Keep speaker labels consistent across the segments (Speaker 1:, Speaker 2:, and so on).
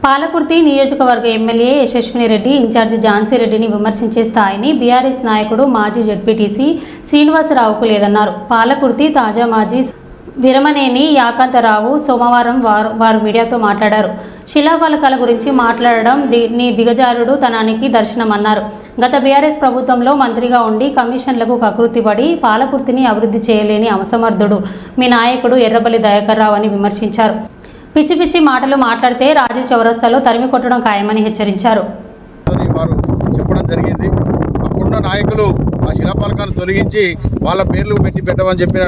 Speaker 1: పాలకుర్తి నియోజకవర్గ ఎమ్మెల్యే యశస్విని రెడ్డి ఇన్ఛార్జి ఝాన్సీ రెడ్డిని విమర్శించే స్థాయిని బీఆర్ఎస్ నాయకుడు మాజీ జడ్పీటీసీ శ్రీనివాసరావుకు లేదన్నారు. పాలకుర్తి తాజా మాజీ విరమనేని యాకాంతరావు సోమవారం వారు మీడియాతో మాట్లాడారు. శిలాఫలకాల గురించి మాట్లాడడం నీ దిగజారుడు తనానికి దర్శనమన్నారు. గత బీఆర్ఎస్ ప్రభుత్వంలో మంత్రిగా ఉండి కమిషన్లకు కకృతిపడి పాలకుర్తిని అభివృద్ధి చేయలేని అసమర్థుడు మీ నాయకుడు ఎర్రబెల్లి దయాకర్ రావు అని విమర్శించారు. పిచ్చి పిచ్చి మాటలు మాట్లాడితే రాజు చౌరస్తాలో తరిమి కొట్టడం ఖాయమని హెచ్చరించారు.
Speaker 2: వారు చెప్పడం జరిగింది. అప్పుడున్న నాయకులు ఆ శిలాఫలకాన్ని తొలగించి వాళ్ళ పేర్లు పెట్టమని చెప్పిన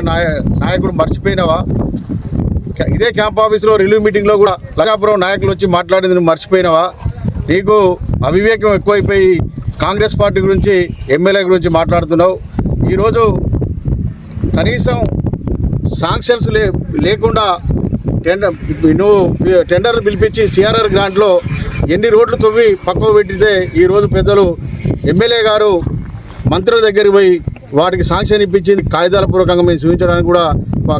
Speaker 2: నాయకుడు మర్చిపోయినవా? ఇదే క్యాంప్ ఆఫీస్లో రిలీవ్ మీటింగ్లో కూడా లగాపురం నాయకులు వచ్చి మాట్లాడింది నువ్వు మర్చిపోయినవా? నీకు అవివేకం ఎక్కువైపోయి కాంగ్రెస్ పార్టీ గురించి ఎమ్మెల్యే గురించి మాట్లాడుతున్నావు. ఈరోజు కనీసం శాంక్షన్స్ లేకుండా నువ్వు టెండర్ పిలిపించి సిఆర్ఆర్ గ్రాంట్లో ఎన్ని రోడ్లు తవ్వి పక్కకు పెట్టితే ఈరోజు పెద్దలు ఎమ్మెల్యే గారు మంత్రుల దగ్గరికి పోయి వాటికి శాంక్షన్ ఇప్పించింది కాగితాల పూర్వకంగా మేము చూపించడానికి కూడా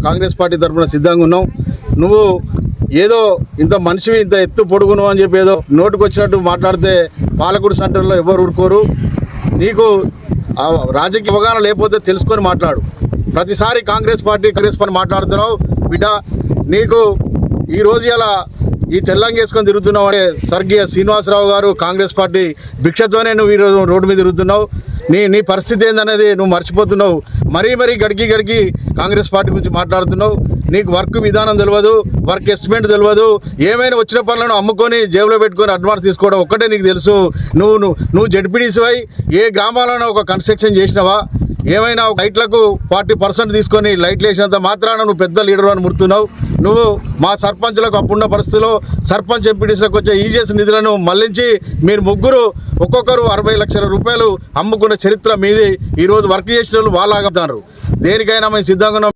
Speaker 2: కాంగ్రెస్ పార్టీ తరఫున సిద్ధంగా ఉన్నాం. నువ్వు ఏదో ఇంత మనిషివి ఇంత ఎత్తు పొడుగును అని చెప్పి ఏదో నోటుకు వచ్చినట్టు మాట్లాడితే పాలకుడు సెంటర్లో ఎవరు ఊరుకోరు. నీకు రాజకీయ అవగాహన లేకపోతే తెలుసుకొని మాట్లాడు. ప్రతిసారి కాంగ్రెస్ పార్టీ మాట్లాడుతున్నావు బిడ్డ. నీకు ఈరోజు ఇలా ఈ తెల్లంగా వేసుకొని తిరుగుతున్నావు అంటే స్వర్గీయ శ్రీనివాసరావు గారు కాంగ్రెస్ పార్టీ భిక్షతోనే నువ్వు ఈరోజు రోడ్డు మీద తిరుగుతున్నావు. నీ పరిస్థితి ఏందనేది నువ్వు మర్చిపోతున్నావు. మరీ గడికి కాంగ్రెస్ పార్టీ గురించి మాట్లాడుతున్నావు. నీకు వర్క్ విధానం తెలియదు, వర్క్ ఎస్టిమేట్ తెలియదు. ఏమైనా వచ్చిన పనులను అమ్ముకొని జేబులో పెట్టుకొని అడ్వాన్స్ తీసుకోవడం ఒక్కటే నీకు తెలుసు. నువ్వు జడ్పీటీసీవై ఏ గ్రామాలను ఒక కన్స్ట్రక్షన్ చేసినావా? ఏమైనా లైట్లకు 40% తీసుకొని లైట్లు వేసినంత మాత్రాన నువ్వు పెద్ద లీడర్ అని ముడుతున్నావు. నువ్వు మా సర్పంచ్లకు అప్పుడున్న పరిస్థితిలో సర్పంచ్ ఎంపీటీసీలకు వచ్చే ఈజీఎస్ నిధులను మళ్లించి మీరు ముగ్గురు ఒక్కొక్కరు 60 లక్షల రూపాయలు అమ్ముకున్న చరిత్ర మీది. ఈరోజు వర్క్ చేసిన వాళ్ళు వాళ్ళాగుతున్నారు. దేనికైనా మేము సిద్ధంగా ఉన్నాం.